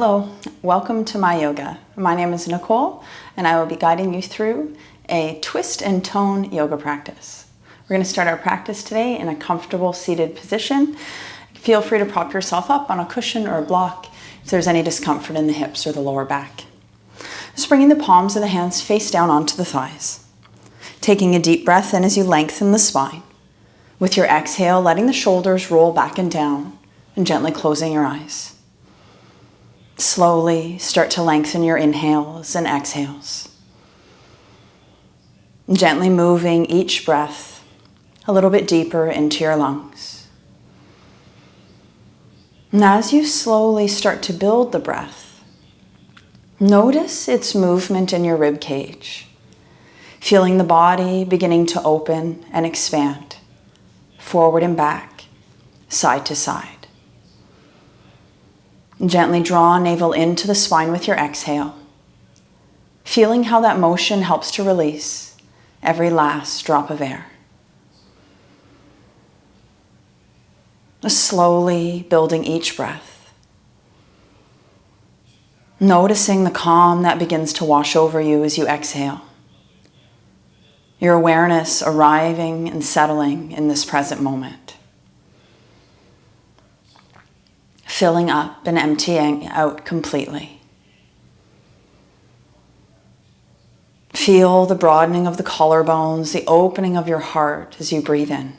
Hello, welcome to my yoga. My name is Nicole and I will be guiding you through a twist and tone yoga practice. We're going to start our practice today in a comfortable seated position. Feel free to prop yourself up on a cushion or a block if there's any discomfort in the hips or the lower back. Just bringing the palms of the hands face down onto the thighs. Taking a deep breath in as you lengthen the spine. With your exhale, letting the shoulders roll back and down and gently closing your eyes. Slowly start to lengthen your inhales and exhales. Gently moving each breath a little bit deeper into your lungs. And as you slowly start to build the breath, notice its movement in your rib cage, feeling the body beginning to open and expand, forward and back, side to side. Gently draw navel into the spine with your exhale, feeling how that motion helps to release every last drop of air. Slowly building each breath, noticing the calm that begins to wash over you as you exhale. Your awareness arriving and settling in this present moment. Filling up and emptying out completely. Feel the broadening of the collarbones, the opening of your heart as you breathe in.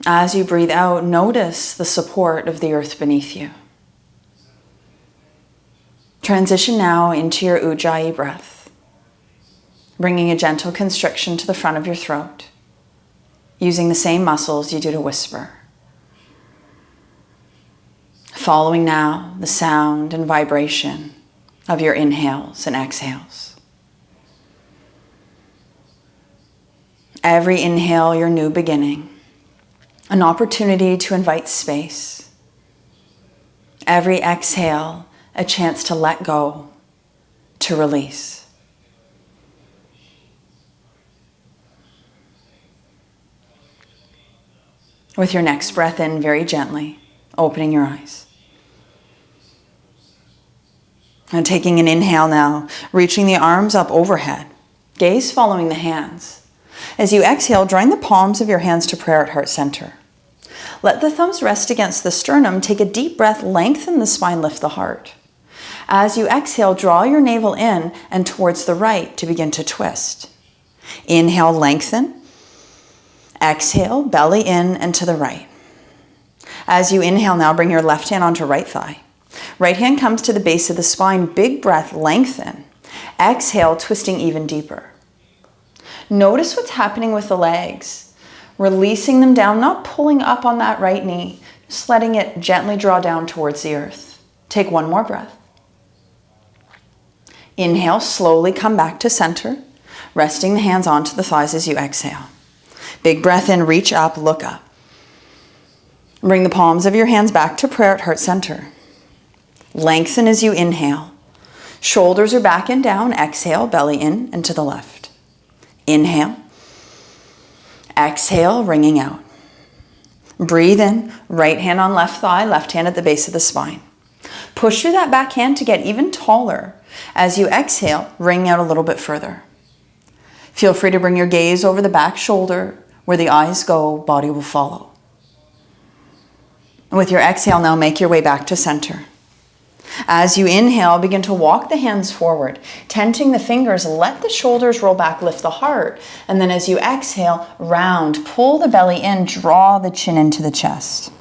As you breathe out, notice the support of the earth beneath you. Transition now into your Ujjayi breath, bringing a gentle constriction to the front of your throat, using the same muscles you do to whisper. Following now the sound and vibration of your inhales and exhales. Every inhale, your new beginning, an opportunity to invite space. Every exhale, a chance to let go, to release. With your next breath in, very gently, opening your eyes. And taking an inhale now, reaching the arms up overhead, gaze following the hands. As you exhale, drawing the palms of your hands to prayer at heart center. Let the thumbs rest against the sternum. Take a deep breath, lengthen the spine, lift the heart. As you exhale, draw your navel in and towards the right to begin to twist. Inhale, lengthen. Exhale, belly in and to the right. As you inhale now, bring your left hand onto right thigh. Right hand comes to the base of the spine. Big breath, lengthen. Exhale, twisting even deeper. Notice what's happening with the legs. Releasing them down, not pulling up on that right knee, just letting it gently draw down towards the earth. Take one more breath. Inhale, slowly come back to center, resting the hands onto the thighs as you exhale. Big breath in, reach up, look up. Bring the palms of your hands back to prayer at heart center. Lengthen as you inhale. Shoulders are back and down. Exhale, belly in and to the left. Inhale. Exhale, wringing out. Breathe in, right hand on left thigh, left hand at the base of the spine. Push through that back hand to get even taller. As you exhale, wring out a little bit further. Feel free to bring your gaze over the back shoulder. Where the eyes go, body will follow. With your exhale now, make your way back to center. As you inhale, begin to walk the hands forward, tenting the fingers, let the shoulders roll back, lift the heart. And then as you exhale, round, pull the belly in, draw the chin into the chest.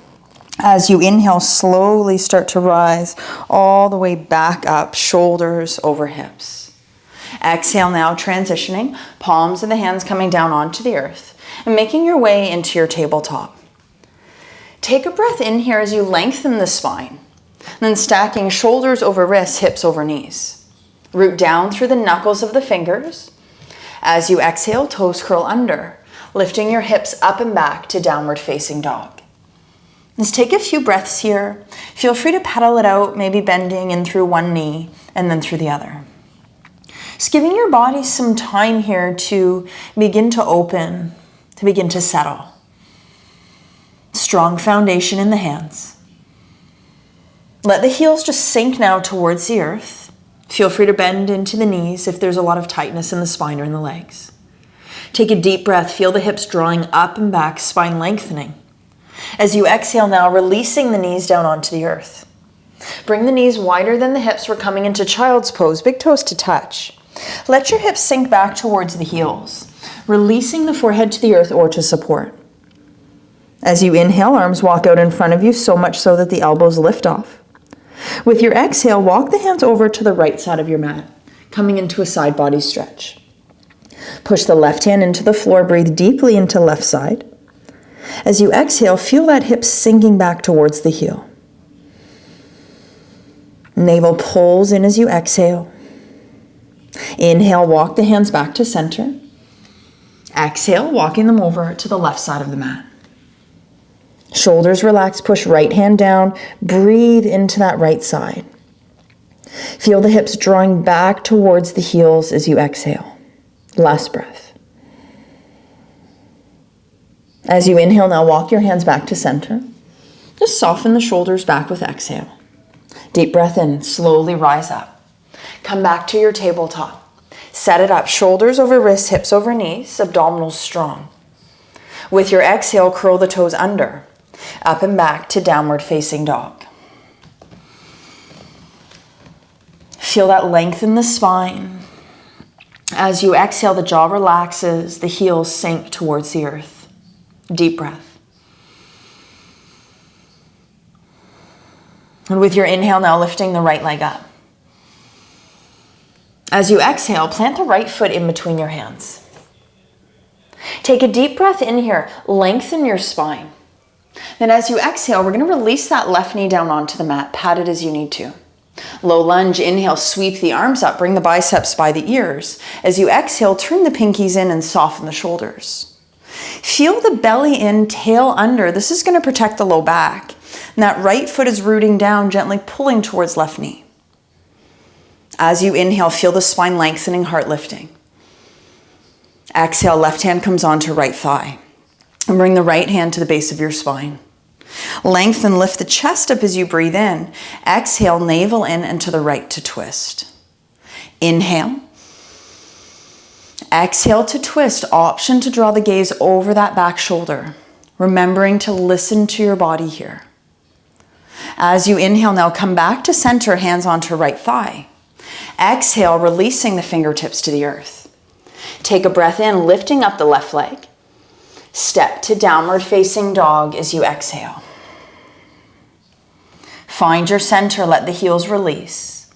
As you inhale, slowly start to rise all the way back up, shoulders over hips. Exhale now, transitioning, palms of the hands coming down onto the earth and making your way into your tabletop. Take a breath in here as you lengthen the spine. And then stacking shoulders over wrists, hips over knees. Root down through the knuckles of the fingers. As you exhale, toes curl under, lifting your hips up and back to downward facing dog. Let's take a few breaths here. Feel free to pedal it out, maybe bending in through one knee and then through the other. Just giving your body some time here to begin to open, to begin to settle. Strong foundation in the hands. Let the heels just sink now towards the earth. Feel free to bend into the knees if there's a lot of tightness in the spine or in the legs. Take a deep breath. Feel the hips drawing up and back, spine lengthening. As you exhale now, releasing the knees down onto the earth. Bring the knees wider than the hips. We're coming into child's pose, big toes to touch. Let your hips sink back towards the heels, releasing the forehead to the earth or to support. As you inhale, arms walk out in front of you, so much so that the elbows lift off. With your exhale, walk the hands over to the right side of your mat, coming into a side body stretch. Push the left hand into the floor, breathe deeply into left side. As you exhale, feel that hip sinking back towards the heel. Navel pulls in as you exhale. Inhale, walk the hands back to center. Exhale, walking them over to the left side of the mat. Shoulders relax, push right hand down, breathe into that right side. Feel the hips drawing back towards the heels as you exhale. Last breath. As you inhale, now walk your hands back to center. Just soften the shoulders back with exhale. Deep breath in, slowly rise up. Come back to your tabletop. Set it up, shoulders over wrists, hips over knees, abdominals strong. With your exhale, curl the toes under. Up and back to downward facing dog. Feel that length in the spine. As you exhale, the jaw relaxes, the heels sink towards the earth. Deep breath. And with your inhale, now lifting the right leg up. As you exhale, plant the right foot in between your hands. Take a deep breath in here, lengthen your spine. Then as you exhale, we're going to release that left knee down onto the mat, pat it as you need to. Low lunge, inhale, sweep the arms up, bring the biceps by the ears. As you exhale, turn the pinkies in and soften the shoulders. Feel the belly in, tail under. This is going to protect the low back. And that right foot is rooting down, gently pulling towards left knee. As you inhale, feel the spine lengthening, heart lifting. Exhale, left hand comes onto right thigh. And bring the right hand to the base of your spine. Lengthen, lift the chest up as you breathe in. Exhale, navel in and to the right to twist. Inhale. Exhale to twist. Option to draw the gaze over that back shoulder. Remembering to listen to your body here. As you inhale, now come back to center, hands onto right thigh. Exhale, releasing the fingertips to the earth. Take a breath in, lifting up the left leg. Step to downward facing dog as you exhale. Find your center, let the heels release.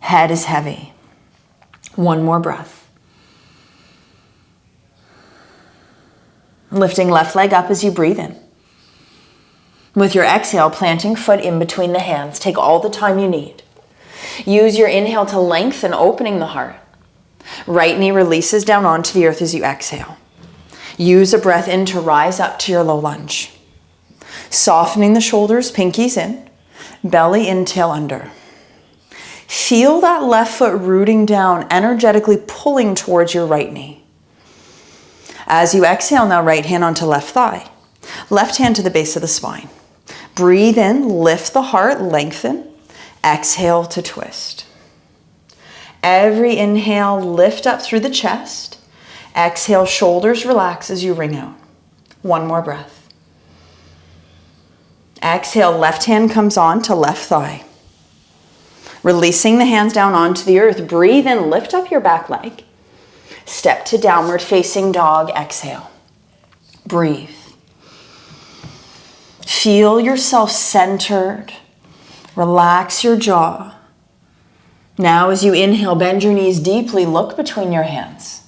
Head is heavy. One more breath. Lifting left leg up as you breathe in. With your exhale, planting foot in between the hands. Take all the time you need. Use your inhale to lengthen, opening the heart. Right knee releases down onto the earth as you exhale. Use a breath in to rise up to your low lunge. Softening the shoulders, pinkies in, belly in, tail under. Feel that left foot rooting down, energetically pulling towards your right knee. As you exhale, now right hand onto left thigh. Left hand to the base of the spine. Breathe in, lift the heart, lengthen. Exhale to twist. Every inhale, lift up through the chest. Exhale, shoulders relax as you ring out. One more breath. Exhale, left hand comes on to left thigh. Releasing the hands down onto the earth. Breathe in, lift up your back leg. Step to downward facing dog, exhale. Breathe. Feel yourself centered. Relax your jaw. Now as you inhale, bend your knees deeply, look between your hands.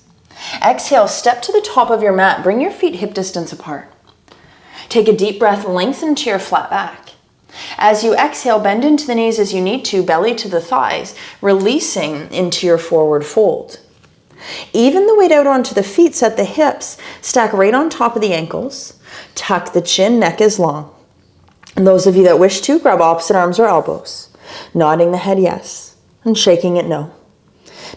Exhale, step to the top of your mat. Bring your feet hip distance apart. Take a deep breath, lengthen to your flat back. As you exhale, bend into the knees as you need to, belly to the thighs, releasing into your forward fold. Even the weight out onto the feet, set the hips, stack right on top of the ankles. Tuck the chin, neck is long. And those of you that wish to, grab opposite arms or elbows. Nodding the head yes, and shaking it no.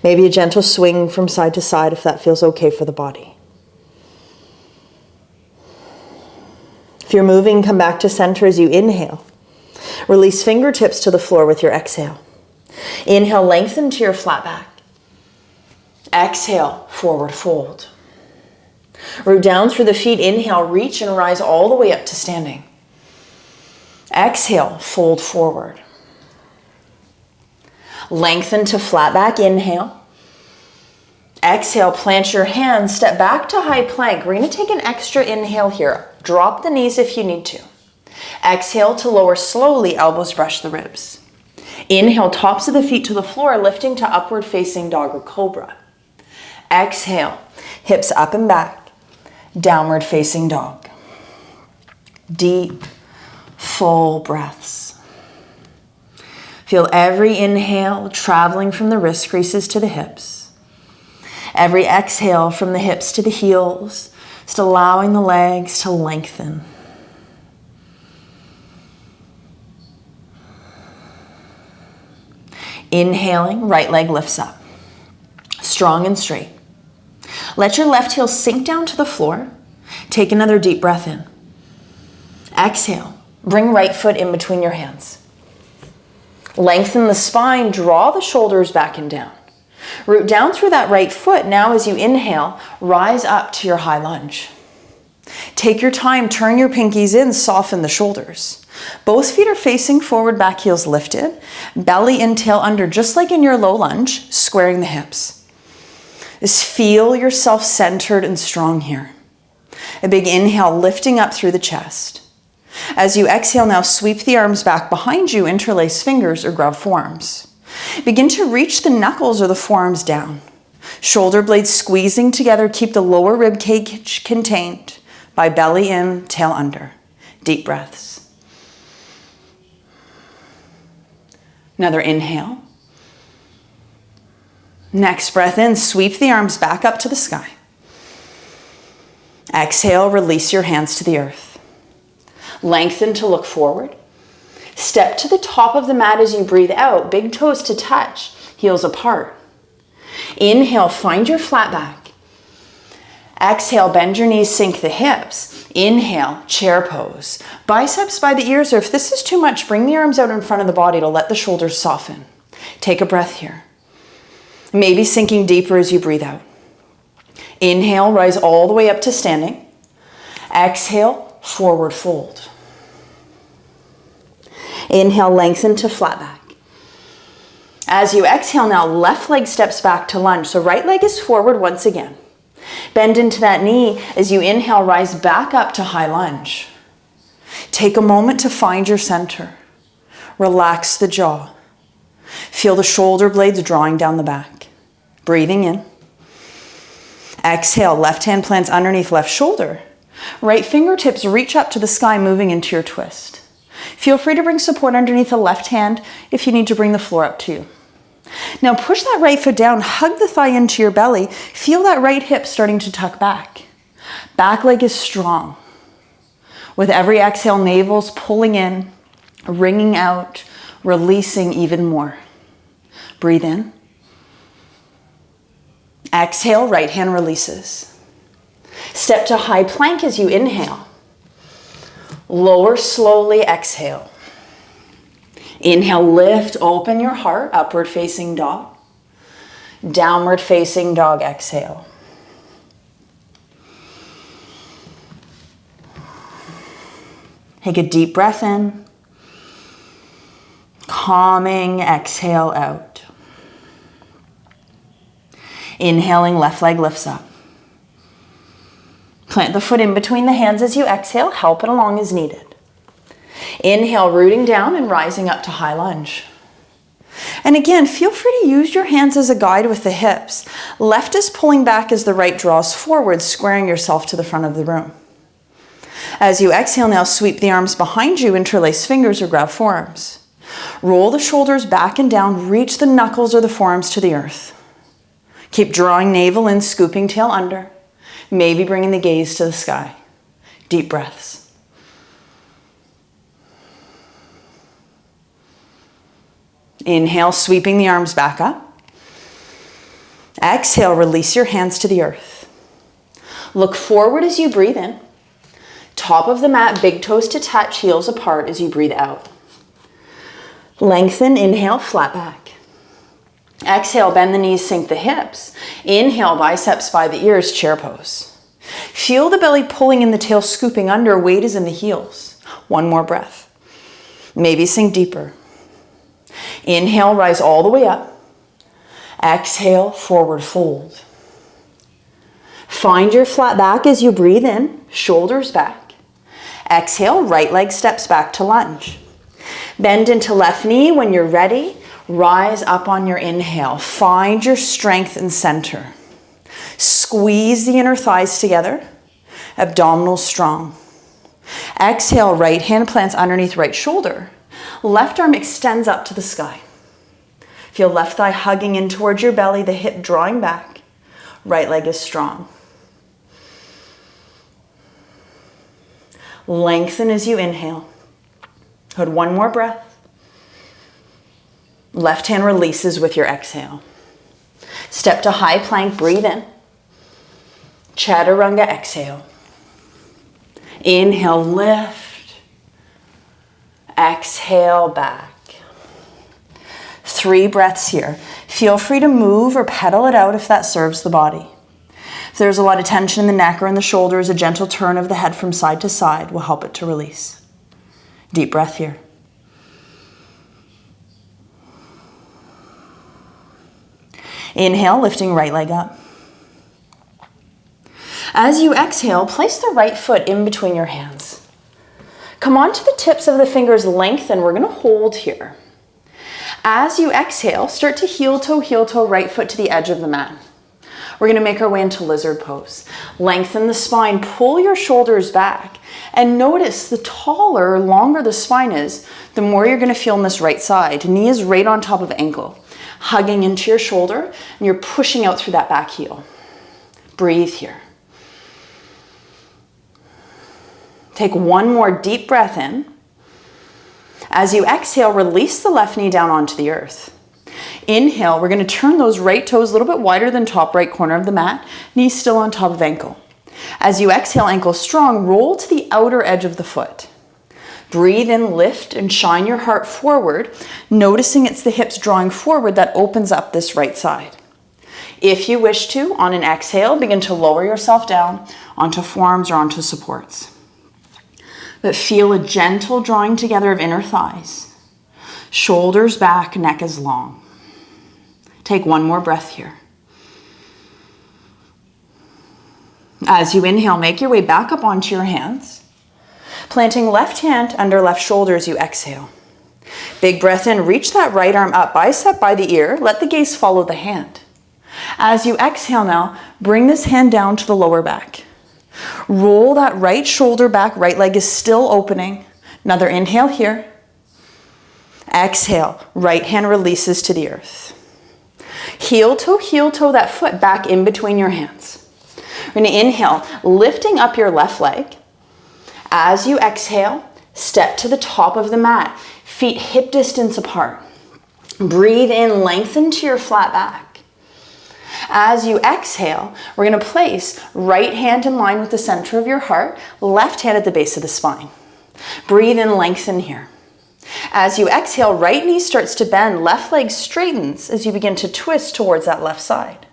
Maybe a gentle swing from side to side if that feels okay for the body. If you're moving, come back to center as you inhale. Release fingertips to the floor with your exhale. Inhale, lengthen to your flat back. Exhale, forward fold. Root down through the feet. Inhale, reach and rise all the way up to standing. Exhale, fold forward. Lengthen to flat back. Inhale. Exhale, plant your hands, step back to high plank. We're going to take an extra inhale here. Drop the knees if you need to. Exhale to lower slowly, elbows brush the ribs. Inhale, tops of the feet to the floor, lifting to upward facing dog or cobra. Exhale, hips up and back, downward facing dog. Deep, full breaths. Feel every inhale traveling from the wrist creases to the hips. Every exhale from the hips to the heels, just allowing the legs to lengthen. Inhaling, right leg lifts up, strong and straight. Let your left heel sink down to the floor. Take another deep breath in. Exhale, bring right foot in between your hands. Lengthen the spine, draw the shoulders back and down. Root down through that right foot. Now as you inhale, rise up to your high lunge. Take your time, turn your pinkies in, soften the shoulders. Both feet are facing forward, back heels lifted. Belly in, tail under, just like in your low lunge, squaring the hips. Just feel yourself centered and strong here. A big inhale, lifting up through the chest. As you exhale now, sweep the arms back behind you, interlace fingers or grab forearms. Begin to reach the knuckles or the forearms down. Shoulder blades squeezing together, keep the lower rib cage contained by belly in, tail under. Deep breaths. Another inhale. Next breath in, sweep the arms back up to the sky. Exhale, release your hands to the earth. Lengthen to look forward. Step to the top of the mat as you breathe out, big toes to touch, heels apart. Inhale, find your flat back. Exhale, bend your knees, sink the hips. Inhale, chair pose. Biceps by the ears, or if this is too much, bring the arms out in front of the body to let the shoulders soften. Take a breath here. Maybe sinking deeper as you breathe out. Inhale, rise all the way up to standing. Exhale, forward fold. Inhale, lengthen to flat back. As you exhale now, left leg steps back to lunge. So right leg is forward once again. Bend into that knee. As you inhale, rise back up to high lunge. Take a moment to find your center. Relax the jaw. Feel the shoulder blades drawing down the back. Breathing in. Exhale, left hand plants underneath left shoulder. Right fingertips reach up to the sky, moving into your twist. Feel free to bring support underneath the left hand if you need to bring the floor up to you. Now push that right foot down, hug the thigh into your belly. Feel that right hip starting to tuck back. Back leg is strong. With every exhale, navel's pulling in, wringing out, releasing even more. Breathe in. Exhale, right hand releases. Step to high plank as you inhale. Lower slowly, exhale. Inhale, lift, open your heart, upward facing dog. Downward facing dog, exhale. Take a deep breath in. Calming, exhale out. Inhaling, left leg lifts up. Plant the foot in between the hands as you exhale. Help it along as needed. Inhale, rooting down and rising up to high lunge. And again, feel free to use your hands as a guide with the hips. Left is pulling back as the right draws forward, squaring yourself to the front of the room. As you exhale now, sweep the arms behind you, interlace fingers or grab forearms. Roll the shoulders back and down, reach the knuckles or the forearms to the earth. Keep drawing navel in, scooping tail under. Maybe bringing the gaze to the sky. Deep breaths. Inhale, sweeping the arms back up. Exhale, release your hands to the earth. Look forward as you breathe in. Top of the mat, big toes to touch, heels apart as you breathe out. Lengthen, inhale, flat back. Exhale, bend the knees, sink the hips. Inhale, biceps by the ears, chair pose. Feel the belly pulling in the tail, scooping under, weight is in the heels. One more breath. Maybe sink deeper. Inhale, rise all the way up. Exhale, forward fold. Find your flat back as you breathe in, shoulders back. Exhale, right leg steps back to lunge. Bend into left knee. When you're ready, rise up on your inhale. Find your strength and center. Squeeze the inner thighs together. Abdominals strong. Exhale, right hand plants underneath right shoulder. Left arm extends up to the sky. Feel left thigh hugging in towards your belly, the hip drawing back. Right leg is strong. Lengthen as you inhale. Hold one more breath. Left hand releases with your exhale. Step to high plank, breathe in. Chaturanga, exhale. Inhale, lift. Exhale, back. 3 breaths here. Feel free to move or pedal it out if that serves the body. If there's a lot of tension in the neck or in the shoulders, a gentle turn of the head from side to side will help it to release. Deep breath here. Inhale, lifting right leg up. As you exhale, place the right foot in between your hands. Come onto the tips of the fingers, lengthen. We're going to hold here. As you exhale, start to heel toe, right foot to the edge of the mat. We're going to make our way into lizard pose. Lengthen the spine, pull your shoulders back, and notice the taller, longer the spine is, the more you're going to feel on this right side. Knee is right on top of ankle, hugging into your shoulder, and you're pushing out through that back heel. Breathe here. Take one more deep breath in. As you exhale, release the left knee down onto the earth. Inhale, we're going to turn those right toes a little bit wider than top right corner of the mat. Knees still on top of ankle. As you exhale, ankle strong, roll to the outer edge of the foot. Breathe in, lift, and shine your heart forward, noticing it's the hips drawing forward that opens up this right side. If you wish to, on an exhale, begin to lower yourself down onto forearms or onto supports. But feel a gentle drawing together of inner thighs. Shoulders back, neck is long. Take one more breath here. As you inhale, make your way back up onto your hands. Planting left hand under left shoulder as you exhale. Big breath in, reach that right arm up, bicep by the ear. Let the gaze follow the hand. As you exhale now, bring this hand down to the lower back. Roll that right shoulder back, right leg is still opening. Another inhale here. Exhale, right hand releases to the earth. Heel toe that foot back in between your hands. We're going to inhale, lifting up your left leg. As you exhale, step to the top of the mat, feet hip distance apart. Breathe in, lengthen to your flat back. As you exhale, we're going to place right hand in line with the center of your heart, left hand at the base of the spine. Breathe in, lengthen here. As you exhale, right knee starts to bend, left leg straightens as you begin to twist towards that left side.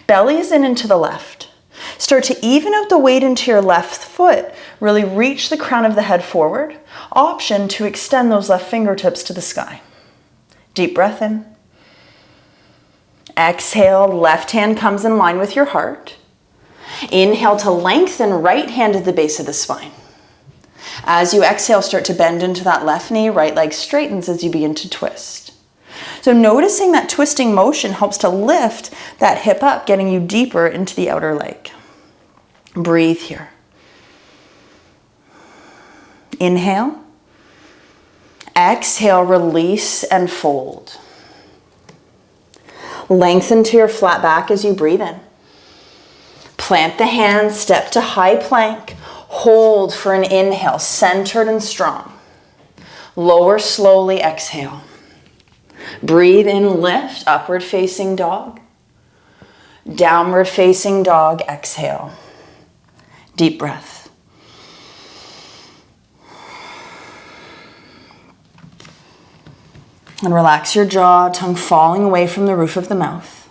Belly is in into the left. Start to even out the weight into your left foot. Really reach the crown of the head forward. Option to extend those left fingertips to the sky. Deep breath in. Exhale, left hand comes in line with your heart. Inhale to lengthen, right hand at the base of the spine. As you exhale, start to bend into that left knee, right leg straightens as you begin to twist. So noticing that twisting motion helps to lift that hip up, getting you deeper into the outer leg. Breathe here. Inhale. Exhale, release and fold. Lengthen to your flat back as you breathe in. Plant the hands, step to high plank. Hold for an inhale, centered and strong. Lower slowly, exhale. Breathe in, lift, upward facing dog. Downward facing dog, exhale. Deep breath. And relax your jaw, tongue falling away from the roof of the mouth.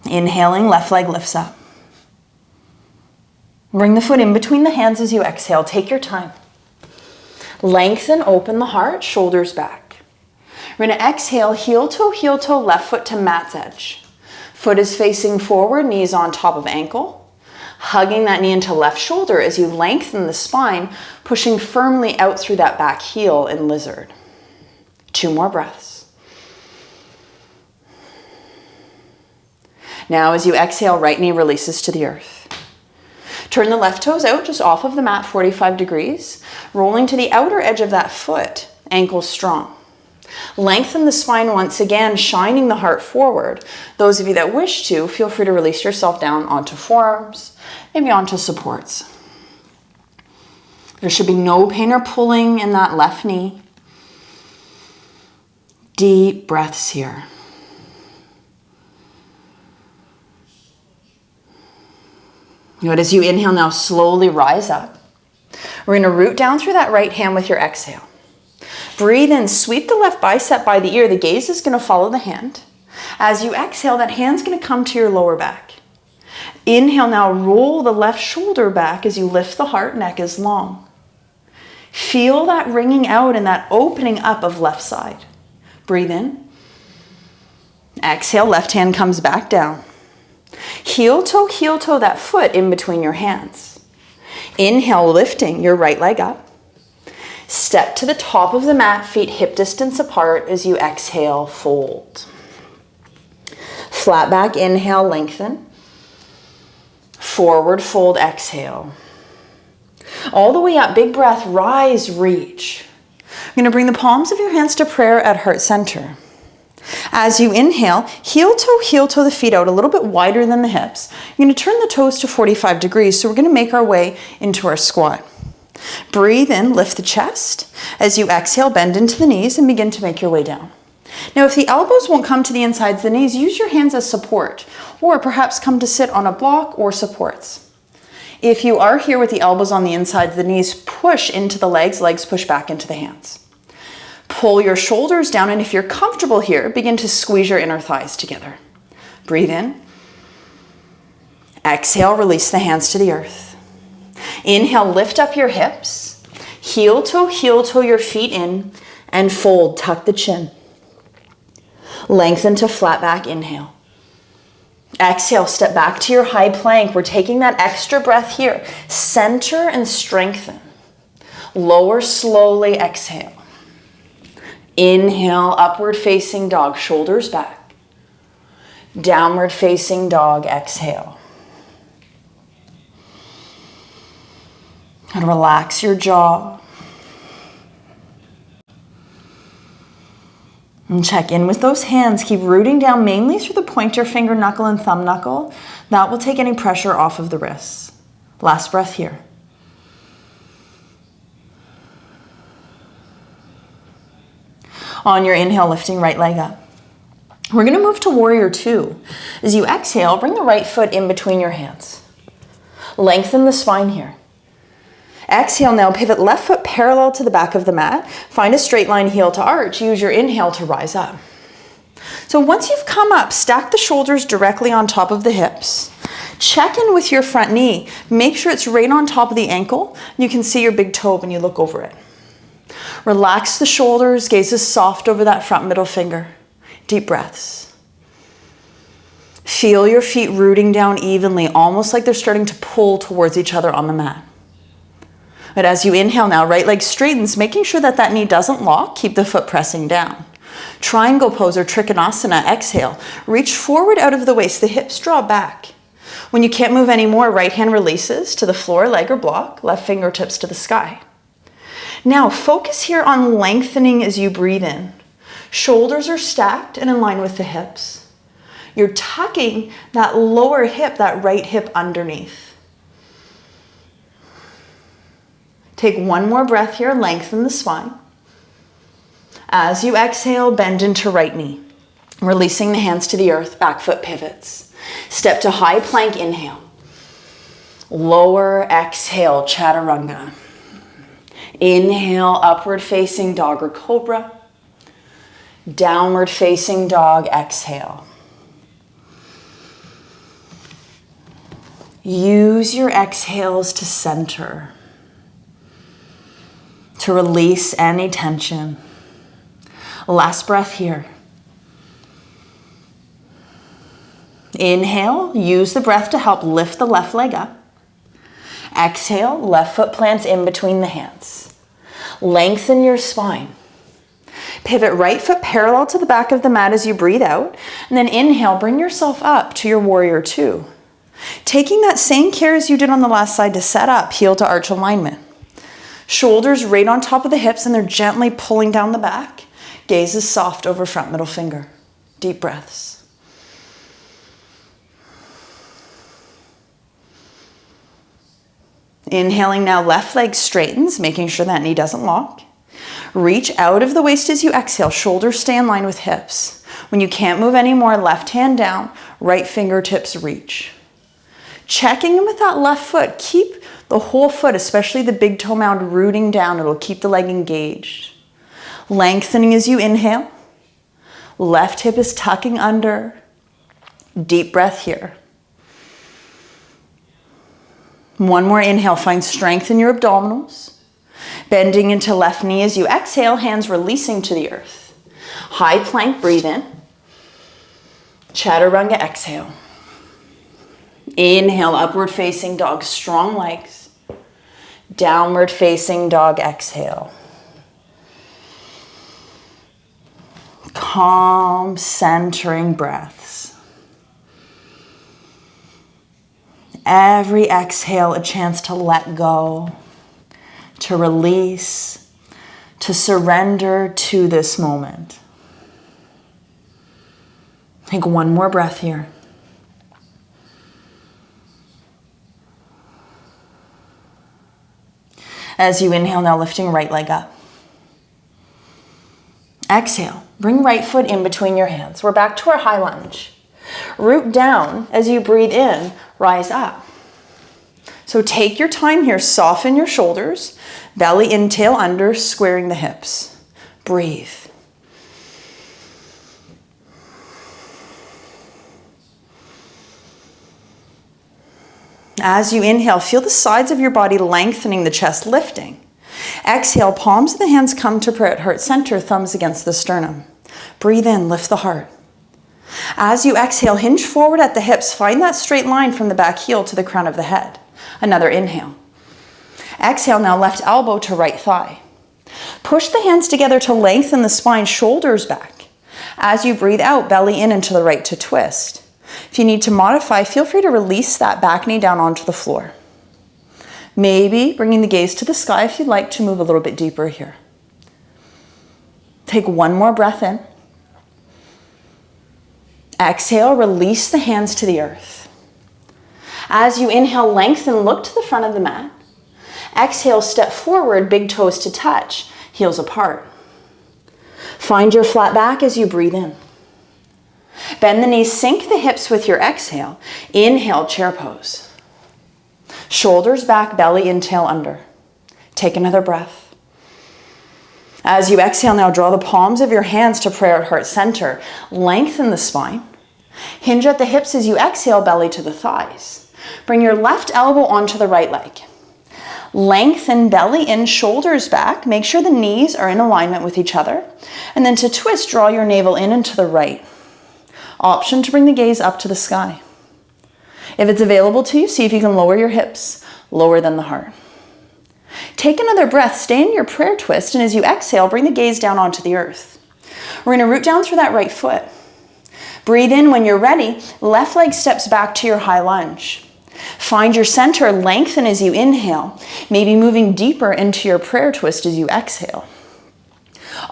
Inhaling, left leg lifts up. Bring the foot in between the hands as you exhale. Take your time. Lengthen, open the heart, shoulders back. We're going to exhale, heel toe, left foot to mat's edge. Foot is facing forward, knees on top of ankle. Hugging that knee into left shoulder as you lengthen the spine, pushing firmly out through that back heel in lizard. 2 more breaths. Now as you exhale, right knee releases to the earth. Turn the left toes out just off of the mat 45 degrees, rolling to the outer edge of that foot, ankles strong. Lengthen the spine once again, shining the heart forward. Those of you that wish to, feel free to release yourself down onto forearms, maybe onto supports. There should be no pain or pulling in that left knee. Deep breaths here. Good, as you inhale now, slowly rise up. We're going to root down through that right hand with your exhale. Breathe in, sweep the left bicep by the ear. The gaze is going to follow the hand. As you exhale, that hand's going to come to your lower back. Inhale now, roll the left shoulder back as you lift the heart, neck is long. Feel that ringing out and that opening up of left side. Breathe in. Exhale, left hand comes back down. Heel toe, that foot in between your hands. Inhale, lifting your right leg up. Step to the top of the mat, feet hip distance apart as you exhale, fold. Flat back, inhale, lengthen. Forward fold, exhale. All the way up, big breath, rise, reach. You're going to bring the palms of your hands to prayer at heart center. As you inhale, heel toe the feet out a little bit wider than the hips. You're going to turn the toes to 45 degrees, so we're going to make our way into our squat. Breathe in, lift the chest. As you exhale, bend into the knees and begin to make your way down. Now, if the elbows won't come to the insides of the knees, use your hands as support, or perhaps come to sit on a block or supports. If you are here with the elbows on the insides of the knees, push into the legs push back into the hands. Pull your shoulders down, and if you're comfortable here, begin to squeeze your inner thighs together. Breathe in. Exhale, release the hands to the earth. Inhale, lift up your hips. Heel toe your feet in, and fold, tuck the chin. Lengthen to flat back, inhale. Exhale, step back to your high plank. We're taking that extra breath here. Center and strengthen. Lower slowly, exhale. Inhale, upward facing dog, shoulders back. Downward facing dog, exhale. And relax your jaw. And check in with those hands. Keep rooting down mainly through the pointer finger, knuckle, and thumb knuckle. That will take any pressure off of the wrists. Last breath here. On your inhale, lifting right leg up. We're going to move to warrior 2. As you exhale, bring the right foot in between your hands. Lengthen the spine here. Exhale now, pivot left foot parallel to the back of the mat. Find a straight line, heel to arch. Use your inhale to rise up. So once you've come up, stack the shoulders directly on top of the hips. Check in with your front knee. Make sure it's right on top of the ankle. You can see your big toe when you look over it. Relax the shoulders, gaze is soft over that front middle finger. Deep breaths. Feel your feet rooting down evenly, almost like they're starting to pull towards each other on the mat. But as you inhale now, right leg straightens, making sure that that knee doesn't lock, keep the foot pressing down. Triangle pose or Trikonasana, exhale. Reach forward out of the waist, the hips draw back. When you can't move anymore, right hand releases to the floor, leg or block, left fingertips to the sky. Now focus here on lengthening as you breathe in. Shoulders are stacked and in line with the hips. You're tucking that lower hip, that right hip underneath. Take one more breath here, lengthen the spine. As you exhale, bend into right knee. Releasing the hands to the earth, back foot pivots. Step to high plank, inhale. Lower, exhale, chaturanga. Inhale, upward facing dog or cobra. Downward facing dog, exhale. Use your exhales to center, to release any tension. Last breath here. Inhale, use the breath to help lift the left leg up. Exhale, left foot plants in between the hands. Lengthen your spine. Pivot right foot parallel to the back of the mat as you breathe out. And then inhale, bring yourself up to your warrior two. Taking that same care as you did on the last side to set up, heel to arch alignment. Shoulders right on top of the hips and they're gently pulling down the back. Gaze is soft over front middle finger. Deep breaths. Inhaling now, left leg straightens, making sure that knee doesn't lock. Reach out of the waist as you exhale. Shoulders stay in line with hips. When you can't move anymore, left hand down, right fingertips reach. Checking in with that left foot. Keep the whole foot, especially the big toe mound, rooting down. It'll keep the leg engaged. Lengthening as you inhale. Left hip is tucking under. Deep breath here. One more inhale. Find strength in your abdominals. Bending into left knee as you exhale, hands releasing to the earth. High plank, breathe in. Chaturanga, exhale. Inhale, upward facing dog, strong legs. Downward facing dog, exhale. Calm, centering breaths. Every exhale, a chance to let go, to release, to surrender to this moment. Take one more breath here. As you inhale, now lifting right leg up. Exhale, bring right foot in between your hands. We're back to our high lunge. Root down as you breathe in, rise up. So take your time here, soften your shoulders, belly in, tail under, squaring the hips. Breathe. As you inhale, feel the sides of your body lengthening, the chest lifting. Exhale, palms of the hands come to prayer at heart center, thumbs against the sternum. Breathe in, lift the heart. As you exhale, hinge forward at the hips, find that straight line from the back heel to the crown of the head. Another inhale. Exhale now, left elbow to right thigh. Push the hands together to lengthen the spine, shoulders back. As you breathe out, belly in and to the right to twist. If you need to modify, feel free to release that back knee down onto the floor. Maybe bringing the gaze to the sky if you'd like to move a little bit deeper here. Take one more breath in. Exhale, release the hands to the earth. As you inhale, lengthen, look to the front of the mat. Exhale, step forward, big toes to touch, heels apart. Find your flat back as you breathe in. Bend the knees, sink the hips with your exhale. Inhale, chair pose. Shoulders back, belly in, tail under. Take another breath. As you exhale now, draw the palms of your hands to prayer at heart center. Lengthen the spine. Hinge at the hips as you exhale, belly to the thighs. Bring your left elbow onto the right leg. Lengthen belly in, shoulders back. Make sure the knees are in alignment with each other. And then to twist, draw your navel in and to the right. Option to bring the gaze up to the sky. If it's available to you, see if you can lower your hips, lower than the heart. Take another breath, stay in your prayer twist, and as you exhale, bring the gaze down onto the earth. We're going to root down through that right foot. Breathe in when you're ready, left leg steps back to your high lunge. Find your center, lengthen as you inhale, maybe moving deeper into your prayer twist as you exhale.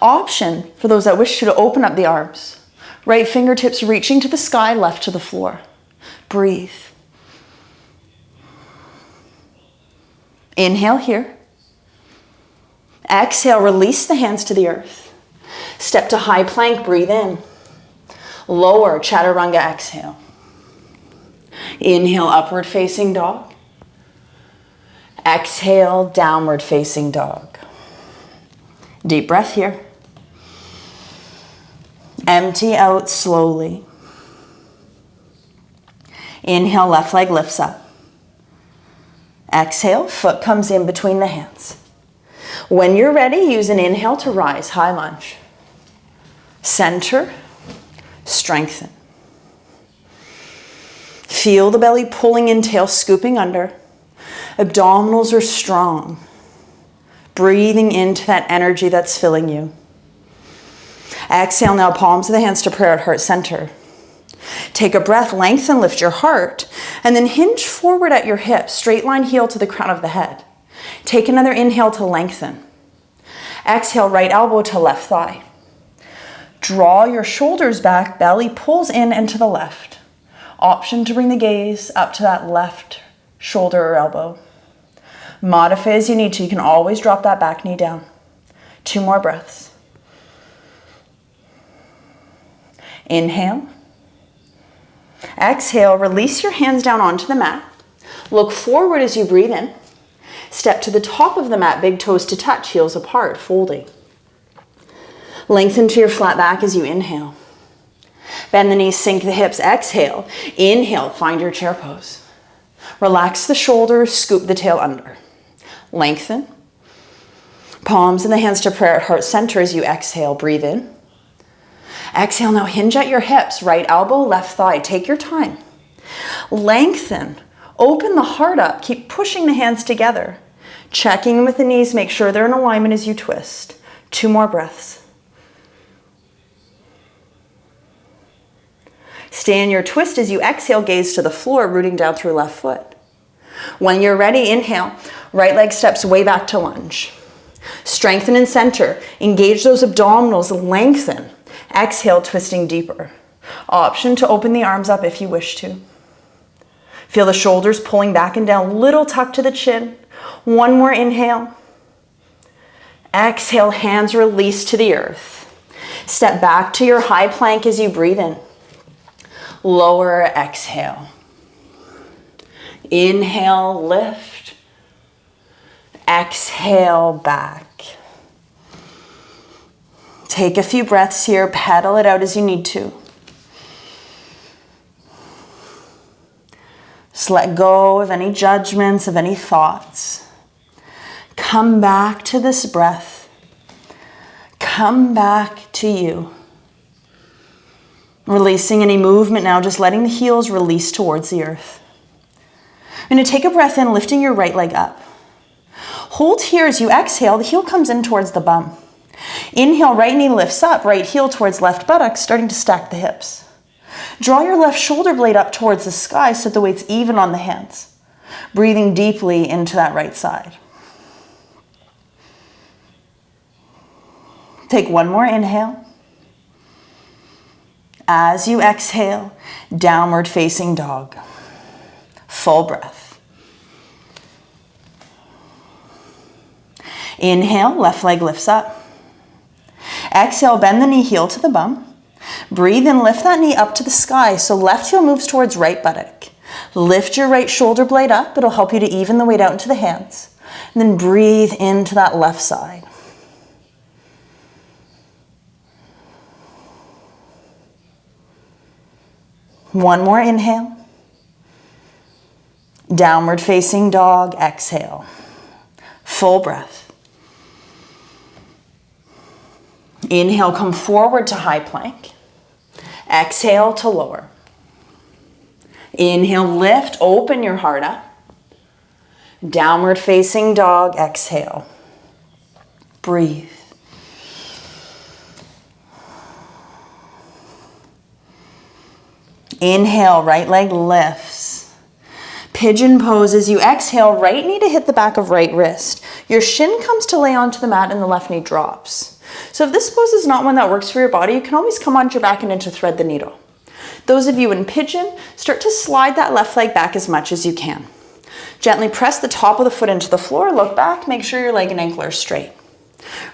Option for those that wish to open up the arms. Right fingertips reaching to the sky, left to the floor. Breathe. Inhale here. Exhale, release the hands to the earth. Step to high plank, breathe in. Lower, chaturanga, exhale. Inhale, upward facing dog. Exhale, downward facing dog. Deep breath here. Empty out slowly. Inhale, left leg lifts up. Exhale, foot comes in between the hands. When you're ready, use an inhale to rise, high lunge. Center, strengthen. Feel the belly pulling in, tail scooping under. Abdominals are strong. Breathing into that energy that's filling you. Exhale now, palms of the hands to prayer at heart center. Take a breath, lengthen, lift your heart, and then hinge forward at your hips, straight line heel to the crown of the head. Take another inhale to lengthen. Exhale, right elbow to left thigh. Draw your shoulders back, belly pulls in and to the left. Option to bring the gaze up to that left shoulder or elbow. Modify as you need to. You can always drop that back knee down. 2 more breaths. Inhale. Exhale, release your hands down onto the mat. Look forward as you breathe in. Step to the top of the mat, big toes to touch, heels apart, folding. Lengthen to your flat back as you inhale. Bend the knees, sink the hips, exhale. Inhale, find your chair pose. Relax the shoulders, scoop the tail under. Lengthen. Palms in the hands to prayer at heart center as you exhale, breathe in. Exhale, now hinge at your hips, right elbow, left thigh. Take your time. Lengthen. Open the heart up. Keep pushing the hands together. Checking with the knees. Make sure they're in alignment as you twist. 2 more breaths. Stay in your twist as you exhale. Gaze to the floor, rooting down through left foot. When you're ready, inhale. Right leg steps way back to lunge. Strengthen and center. Engage those abdominals. Lengthen. Exhale, twisting deeper. Option to open the arms up if you wish to. Feel the shoulders pulling back and down, little tuck to the chin. 1 more inhale. Exhale, hands release to the earth. Step back to your high plank as you breathe in. Lower, exhale. Inhale, lift. Exhale, back. Take a few breaths here, pedal it out as you need to. Just let go of any judgments, of any thoughts. Come back to this breath. Come back to you. Releasing any movement now, just letting the heels release towards the earth. I'm going to take a breath in, lifting your right leg up. Hold here as you exhale, the heel comes in towards the bum. Inhale, right knee lifts up, right heel towards left buttock, starting to stack the hips. Draw your left shoulder blade up towards the sky so the weight's even on the hands. Breathing deeply into that right side. Take 1 more inhale. As you exhale, downward facing dog. Full breath. Inhale, left leg lifts up. Exhale, bend the knee, heel to the bum. Breathe in, lift that knee up to the sky so left heel moves towards right buttock. Lift your right shoulder blade up. It'll help you to even the weight out into the hands. And then breathe into that left side. One more inhale. Downward facing dog, exhale. Full breath. Inhale, come forward to high plank. Exhale to lower. Inhale, lift, open your heart up. Downward facing dog, exhale. Breathe. Inhale, right leg lifts. Pigeon pose as you exhale, right knee to hit the back of right wrist. Your shin comes to lay onto the mat and the left knee drops. So if this pose is not one that works for your body, you can always come onto your back and into thread the needle. Those of you in pigeon, start to slide that left leg back as much as you can. Gently press the top of the foot into the floor, look back, make sure your leg and ankle are straight.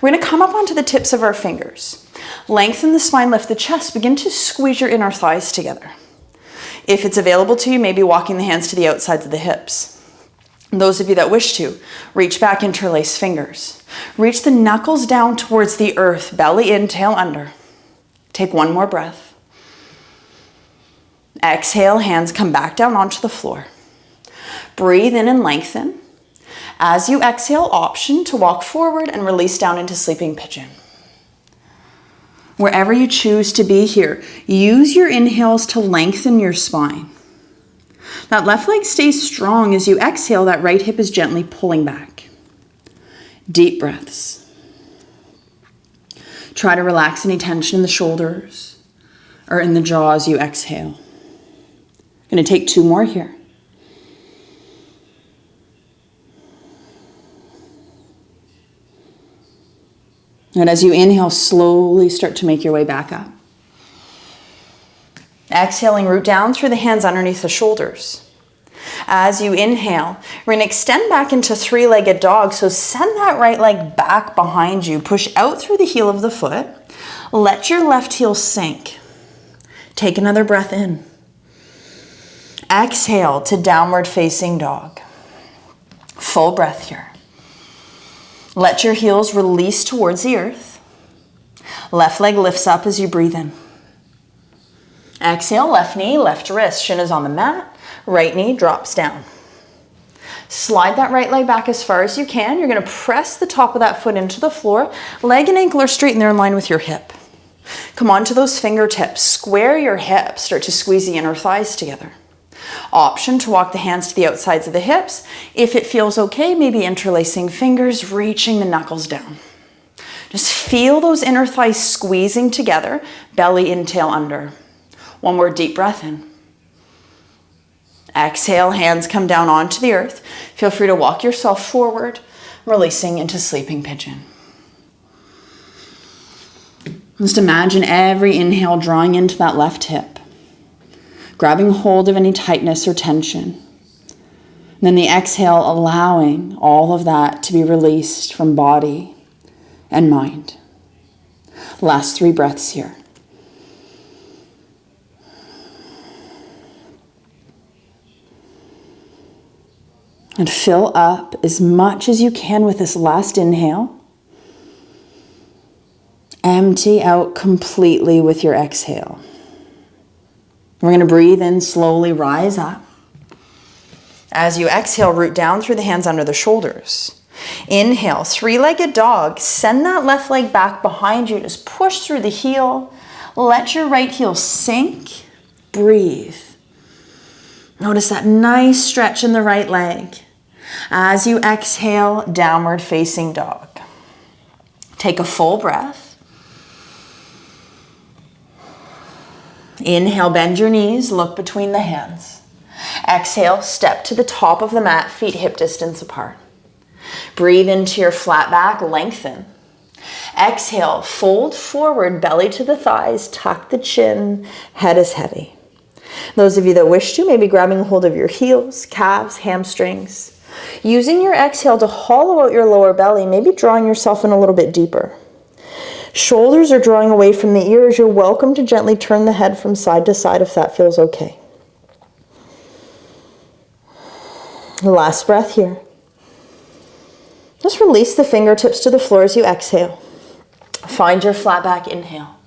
We're going to come up onto the tips of our fingers. Lengthen the spine, lift the chest, begin to squeeze your inner thighs together. If it's available to you, maybe walking the hands to the outsides of the hips. Those of you that wish to, reach back, interlace fingers. Reach the knuckles down towards the earth, belly in, tail under. Take one more breath. Exhale, hands come back down onto the floor. Breathe in and lengthen. As you exhale, option to walk forward and release down into sleeping pigeon. Wherever you choose to be here, use your inhales to lengthen your spine. That left leg stays strong. As you exhale, that right hip is gently pulling back. Deep breaths. Try to relax any tension in the shoulders or in the jaw as you exhale. Going to take 2 more here. And as you inhale, slowly start to make your way back up. Exhaling, root down through the hands underneath the shoulders. As you inhale, we're going to extend back into 3-legged dog. So send that right leg back behind you. Push out through the heel of the foot. Let your left heel sink. Take another breath in. Exhale to downward facing dog. Full breath here. Let your heels release towards the earth. Left leg lifts up as you breathe in. Exhale, left knee, left wrist. Shin is on the mat. Right knee drops down. Slide that right leg back as far as you can. You're going to press the top of that foot into the floor. Leg and ankle are straight and they're in line with your hip. Come on to those fingertips. Square your hips. Start to squeeze the inner thighs together. Option to walk the hands to the outsides of the hips. If it feels okay, maybe interlacing fingers, reaching the knuckles down. Just feel those inner thighs squeezing together, belly in, tail under. One more deep breath in. Exhale, hands come down onto the earth. Feel free to walk yourself forward, releasing into sleeping pigeon. Just imagine every inhale drawing into that left hip, grabbing hold of any tightness or tension. And then the exhale, allowing all of that to be released from body and mind. Last 3 breaths here. And fill up as much as you can with this last inhale. Empty out completely with your exhale. We're going to breathe in, slowly rise up. As you exhale, root down through the hands under the shoulders. Inhale, 3-legged dog. Send that left leg back behind you. Just push through the heel. Let your right heel sink. Breathe. Notice that nice stretch in the right leg. As you exhale, downward facing dog. Take a full breath. Inhale, bend your knees, look between the hands. Exhale, step to the top of the mat, feet hip distance apart. Breathe into your flat back, lengthen. Exhale, fold forward, belly to the thighs, tuck the chin, head is heavy. Those of you that wish to, maybe grabbing hold of your heels, calves, hamstrings. Using your exhale to hollow out your lower belly, maybe drawing yourself in a little bit deeper. Shoulders are drawing away from the ears. You're welcome to gently turn the head from side to side if that feels okay. Last breath here. Just release the fingertips to the floor as you exhale. Find your flat back inhale.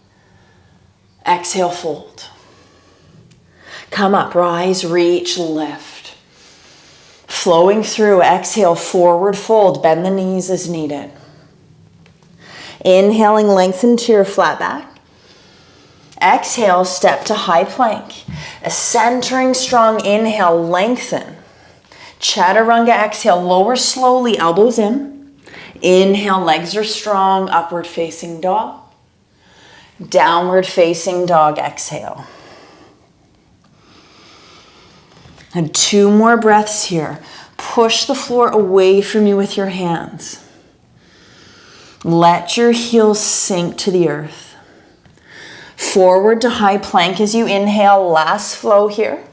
Exhale, fold. Come up, rise, reach, lift. Flowing through, exhale, forward fold. Bend the knees as needed. Inhaling, lengthen to your flat back. Exhale, step to high plank. A centering strong inhale, lengthen. Chaturanga, exhale, lower slowly, elbows in. Inhale, legs are strong, upward facing dog. Downward facing dog, exhale. And 2 more breaths here. Push the floor away from you with your hands. Let your heels sink to the earth. Forward to high plank as you inhale, last flow here.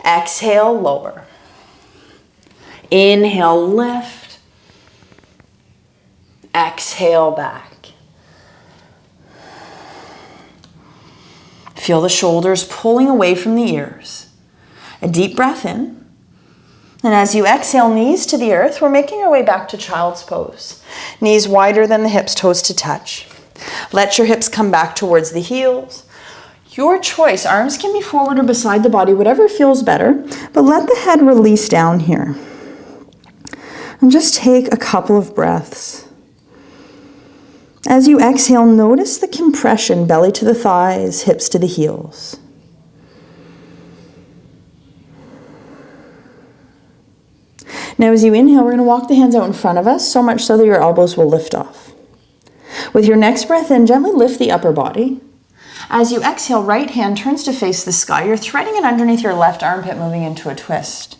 Exhale, lower. Inhale, lift. Exhale, back. Feel the shoulders pulling away from the ears. A deep breath in. And as you exhale, knees to the earth, we're making our way back to child's pose. Knees wider than the hips, toes to touch. Let your hips come back towards the heels. Your choice. Arms can be forward or beside the body, whatever feels better, but let the head release down here. And just take a couple of breaths. As you exhale, notice the compression, belly to the thighs, hips to the heels. Now as you inhale, we're going to walk the hands out in front of us, so much so that your elbows will lift off. With your next breath in, gently lift the upper body. As you exhale, right hand turns to face the sky. You're threading it underneath your left armpit, moving into a twist.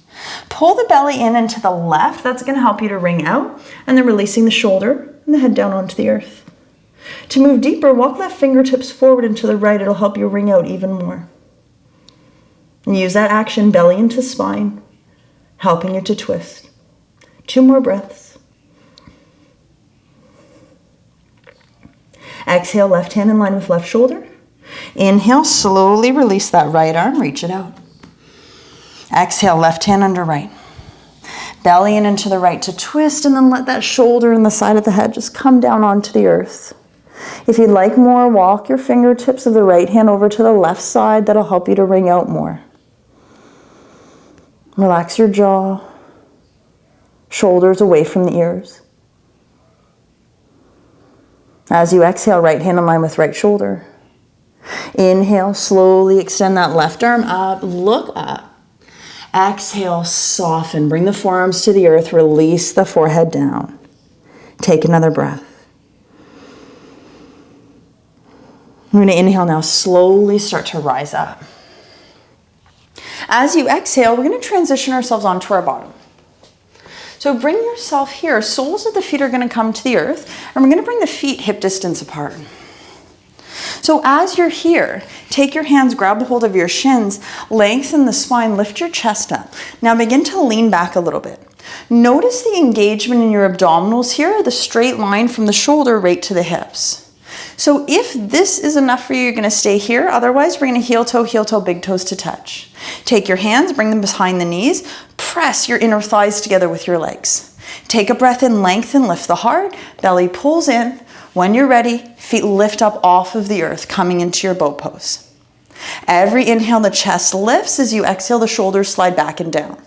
Pull the belly in and to the left. That's going to help you to ring out. And then releasing the shoulder and the head down onto the earth. To move deeper, walk left fingertips forward and to the right. It'll help you ring out even more. And use that action, belly into spine, helping you to twist. 2 more breaths. Exhale, left hand in line with left shoulder. Inhale, slowly release that right arm, reach it out. Exhale, left hand under right. Belly in and to the right to twist, and then let that shoulder and the side of the head just come down onto the earth. If you'd like more, walk your fingertips of the right hand over to the left side. That'll help you to ring out more. Relax your jaw, shoulders away from the ears. As you exhale, right hand in line with right shoulder. Inhale, slowly extend that left arm up, look up. Exhale, soften, bring the forearms to the earth, release the forehead down. Take another breath. We're going to inhale now, slowly start to rise up. As you exhale, we're going to transition ourselves onto our bottom. So bring yourself here. Soles of the feet are going to come to the earth, and we're going to bring the feet hip distance apart. So as you're here, take your hands, grab a hold of your shins, lengthen the spine, lift your chest up. Now begin to lean back a little bit. Notice the engagement in your abdominals here, the straight line from the shoulder right to the hips. So if this is enough for you, you're going to stay here. Otherwise, we're going to heel toe, big toes to touch. Take your hands, bring them behind the knees. Press your inner thighs together with your legs. Take a breath in, lengthen, lift the heart. Belly pulls in. When you're ready, feet lift up off of the earth, coming into your boat pose. Every inhale, the chest lifts. As you exhale, the shoulders slide back and down.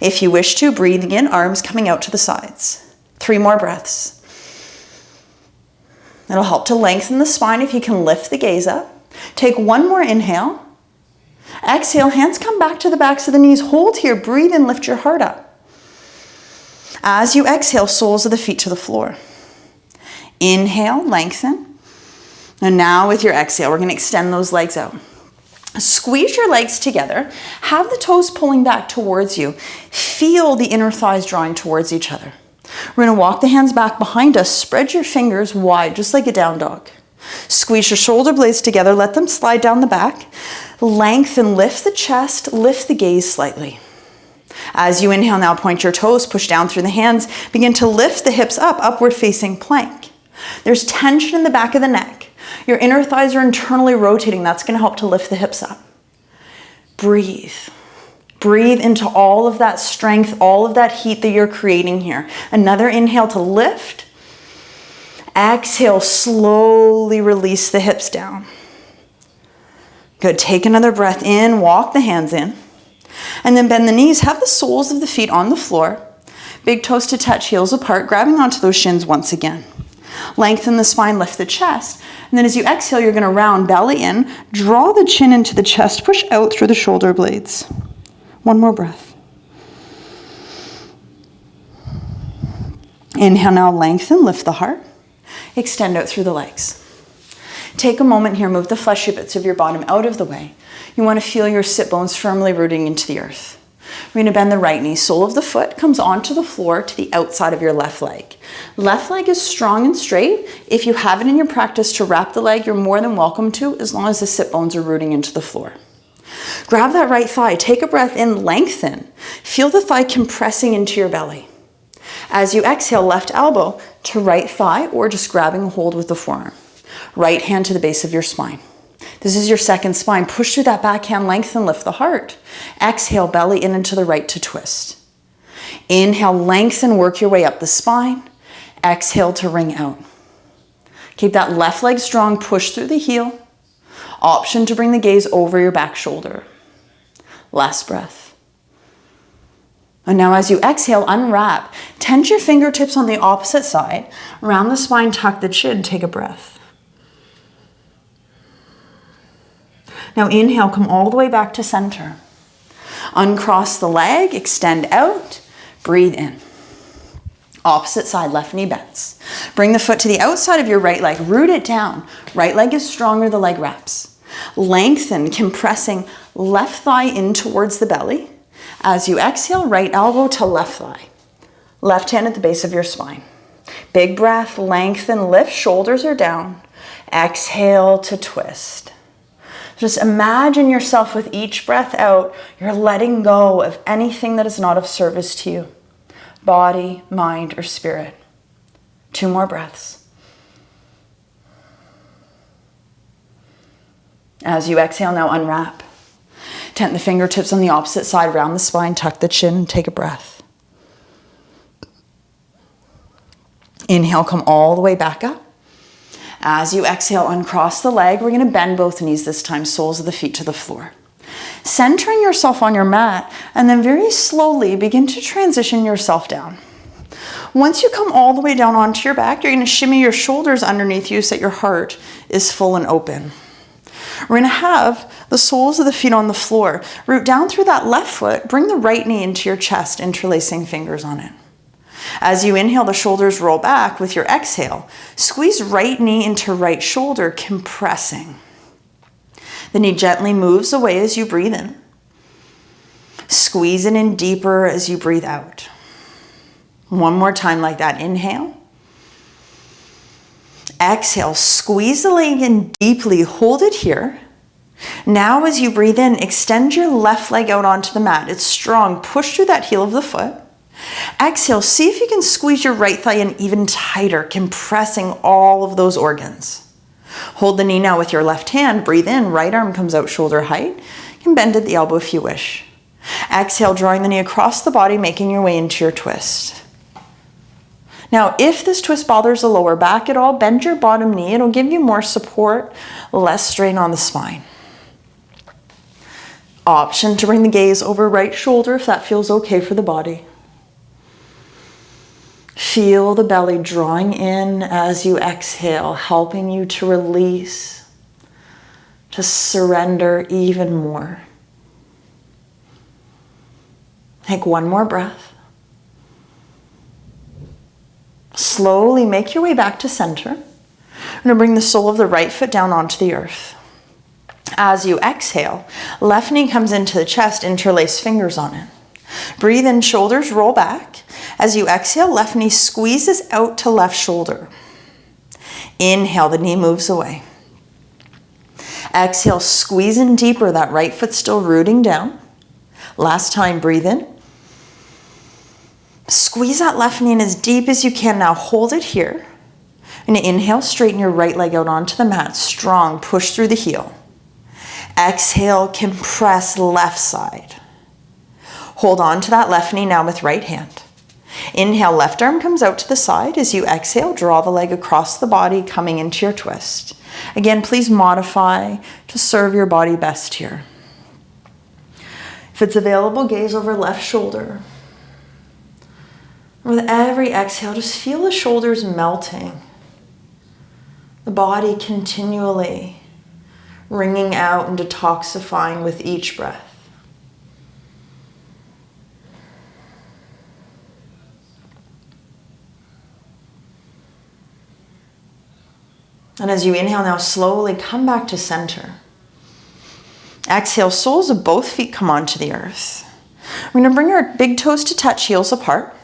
If you wish to, breathing in, arms coming out to the sides. 3 more breaths. It'll help to lengthen the spine if you can lift the gaze up. Take 1 more inhale. Exhale, hands come back to the backs of the knees. Hold here, breathe in, lift your heart up. As you exhale, soles of the feet to the floor. Inhale, lengthen. And now with your exhale, we're going to extend those legs out. Squeeze your legs together. Have the toes pulling back towards you. Feel the inner thighs drawing towards each other. We're going to walk the hands back behind us. Spread your fingers wide, just like a down dog. Squeeze your shoulder blades together. Let them slide down the back. Lengthen, lift the chest, lift the gaze slightly. As you inhale now, point your toes, push down through the hands. Begin to lift the hips up, upward facing plank. There's tension in the back of the neck. Your inner thighs are internally rotating. That's going to help to lift the hips up. Breathe. Breathe into all of that strength, all of that heat that you're creating here. Another inhale to lift. Exhale, slowly release the hips down. Good, take another breath in, walk the hands in. And then bend the knees, have the soles of the feet on the floor. Big toes to touch, heels apart, grabbing onto those shins once again. Lengthen the spine, lift the chest. And then as you exhale, you're going to round belly in, draw the chin into the chest, push out through the shoulder blades. 1 more breath. Inhale now, lengthen, lift the heart. Extend out through the legs. Take a moment here, move the fleshy bits of your bottom out of the way. You want to feel your sit bones firmly rooting into the earth. We're going to bend the right knee. Sole of the foot comes onto the floor to the outside of your left leg. Left leg is strong and straight. If you have it in your practice to wrap the leg, you're more than welcome to, as long as the sit bones are rooting into the floor. Grab that right thigh. Take a breath in, lengthen. Feel the thigh compressing into your belly. As you exhale, left elbow to right thigh, or just grabbing a hold with the forearm. Right hand to the base of your spine. This is your second spine. Push through that backhand, lengthen, lift the heart. Exhale, belly in and to the right to twist. Inhale, lengthen, work your way up the spine. Exhale to ring out. Keep that left leg strong, push through the heel. Option to bring the gaze over your back shoulder. Last breath. And now as you exhale, unwrap. Tense your fingertips on the opposite side. Round the spine, tuck the chin, take a breath. Now inhale, come all the way back to center. Uncross the leg, extend out, breathe in. Opposite side, left knee bends. Bring the foot to the outside of your right leg, root it down. Right leg is stronger, the leg wraps. Lengthen, compressing left thigh in towards the belly. As you exhale, right elbow to left thigh. Left hand at the base of your spine. Big breath, lengthen, lift, shoulders are down. Exhale to twist. Just imagine yourself with each breath out, you're letting go of anything that is not of service to you. Body, mind, or spirit. 2 more breaths. As you exhale, now unwrap. Tent the fingertips on the opposite side, round the spine, tuck the chin, take a breath. Inhale, come all the way back up. As you exhale, uncross the leg. We're going to bend both knees this time, soles of the feet to the floor. Centering yourself on your mat, and then very slowly begin to transition yourself down. Once you come all the way down onto your back, you're going to shimmy your shoulders underneath you so that your heart is full and open. We're going to have the soles of the feet on the floor. Root down through that left foot, bring the right knee into your chest, interlacing fingers on it. As you inhale, the shoulders roll back. With your exhale, squeeze right knee into right shoulder, compressing. The knee gently moves away as you breathe in. Squeeze it in deeper as you breathe out. One more time like that. Inhale. Exhale, squeeze the leg in deeply, hold it here. Now as you breathe in, extend your left leg out onto the mat. It's strong, push through that heel of the foot. Exhale, see if you can squeeze your right thigh in even tighter, compressing all of those organs. Hold the knee now with your left hand, breathe in, right arm comes out shoulder height. You can bend at the elbow if you wish. Exhale, drawing the knee across the body, making your way into your twist. Now, if this twist bothers the lower back at all, bend your bottom knee. It'll give you more support, less strain on the spine. Option to bring the gaze over right shoulder if that feels okay for the body. Feel the belly drawing in as you exhale, helping you to release, to surrender even more. Take one more breath. Slowly make your way back to center. You're going to bring the sole of the right foot down onto the earth. As you exhale, left knee comes into the chest, interlace fingers on it. Breathe in, shoulders roll back. As you exhale, left knee squeezes out to left shoulder. Inhale, the knee moves away. Exhale, squeeze in deeper, that right foot still rooting down. Last time, breathe in. Squeeze that left knee in as deep as you can. Now hold it here. And inhale, straighten your right leg out onto the mat. Strong, push through the heel. Exhale, compress left side. Hold on to that left knee now with right hand. Inhale, left arm comes out to the side. As you exhale, draw the leg across the body, coming into your twist. Again, please modify to serve your body best here. If it's available, gaze over left shoulder. With every exhale, just feel the shoulders melting. The body continually wringing out and detoxifying with each breath. And as you inhale now, slowly come back to center. Exhale, soles of both feet come onto the earth. We're going to bring our big toes to touch, heels apart.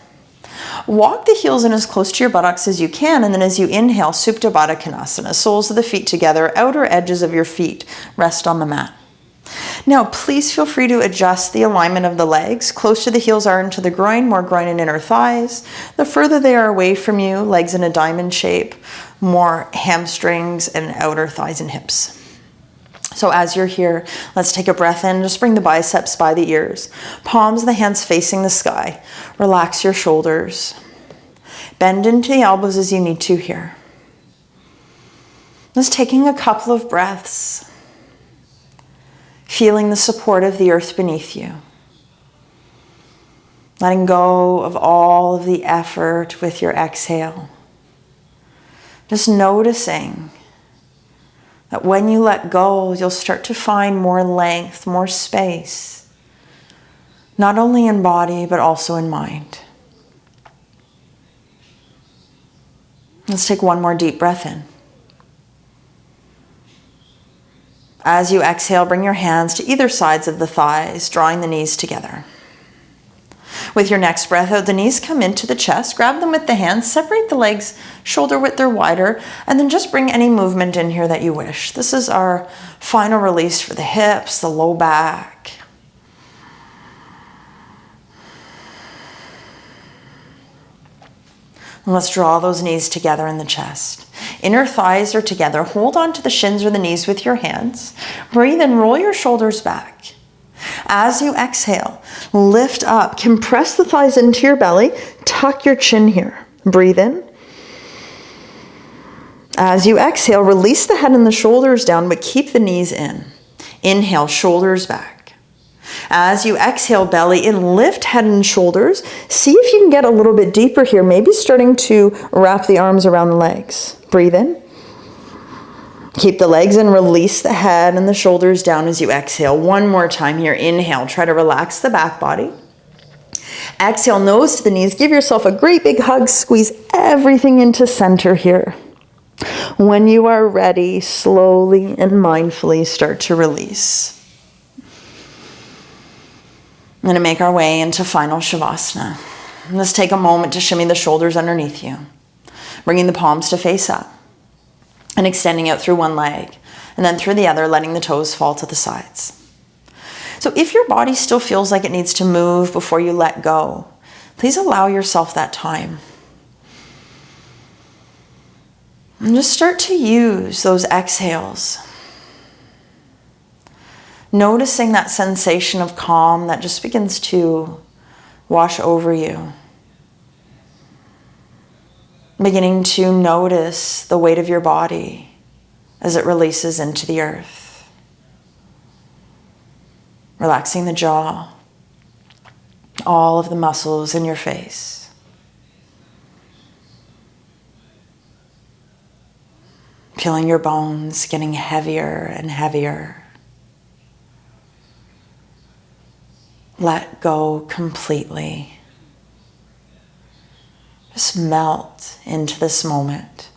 Walk the heels in as close to your buttocks as you can, and then as you inhale, Supta Baddha Konasana, soles of the feet together, outer edges of your feet rest on the mat. Now, please feel free to adjust the alignment of the legs. Closer the heels are into the groin, more groin and inner thighs. The further they are away from you, legs in a diamond shape, more hamstrings and outer thighs and hips. So as you're here, let's take a breath in. Just bring the biceps by the ears. Palms of the hands facing the sky. Relax your shoulders. Bend into the elbows as you need to here. Just taking a couple of breaths, feeling the support of the earth beneath you. Letting go of all of the effort with your exhale. Just noticing that when you let go, you'll start to find more length, more space, not only in body, but also in mind. Let's take one more deep breath in. As you exhale, bring your hands to either sides of the thighs, drawing the knees together. With your next breath out, the knees come into the chest. Grab them with the hands, separate the legs shoulder width or wider, and then just bring any movement in here that you wish. This is our final release for the hips, the low back. And let's draw those knees together in the chest. Inner thighs are together. Hold on to the shins or the knees with your hands. Breathe and roll your shoulders back. As you exhale, lift up, compress the thighs into your belly, tuck your chin here. Breathe in. As you exhale, release the head and the shoulders down, but keep the knees in. Inhale, shoulders back. As you exhale, belly in, lift head and shoulders. See if you can get a little bit deeper here, maybe starting to wrap the arms around the legs. Breathe in. Keep the legs in, release the head and the shoulders down as you exhale. One more time here. Inhale, try to relax the back body. Exhale, nose to the knees. Give yourself a great big hug. Squeeze everything into center here. When you are ready, slowly and mindfully start to release. I'm going to make our way into final Shavasana. Let's take a moment to shimmy the shoulders underneath you, bringing the palms to face up. And extending out through one leg and then through the other, letting the toes fall to the sides. So if your body still feels like it needs to move before you let go, please allow yourself that time. And just start to use those exhales. Noticing that sensation of calm that just begins to wash over you. Beginning to notice the weight of your body as it releases into the earth. Relaxing the jaw, all of the muscles in your face. Feeling your bones getting heavier and heavier. Let go completely. Just melt into this moment.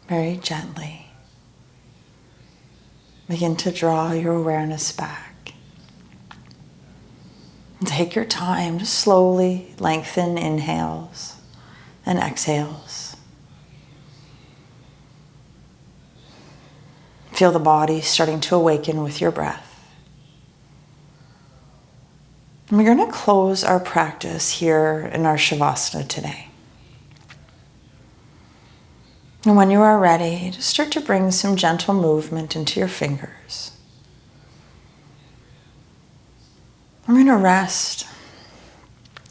very gently, begin to draw your awareness back. And take your time to slowly lengthen inhales and exhales. Feel the body starting to awaken with your breath. And we're going to close our practice here in our Shavasana today. And when you are ready, just start to bring some gentle movement into your fingers. I'm going to rest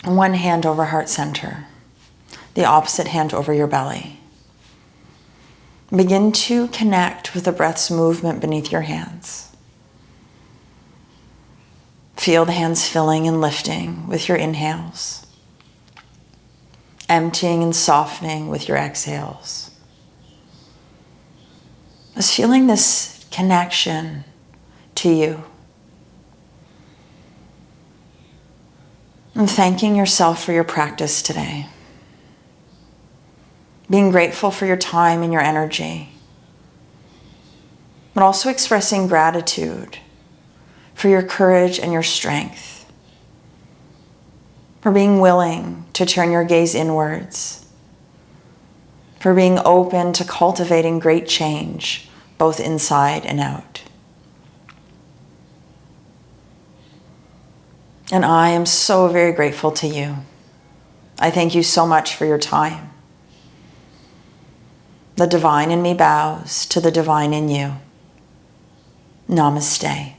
one hand over heart center, the opposite hand over your belly. Begin to connect with the breath's movement beneath your hands. Feel the hands filling and lifting with your inhales, emptying and softening with your exhales. Just feeling this connection to you. And thanking yourself for your practice today. Being grateful for your time and your energy. But also expressing gratitude for your courage and your strength. For being willing to turn your gaze inwards. For being open to cultivating great change, both inside and out. And I am so very grateful to you. I thank you so much for your time. The divine in me bows to the divine in you. Namaste.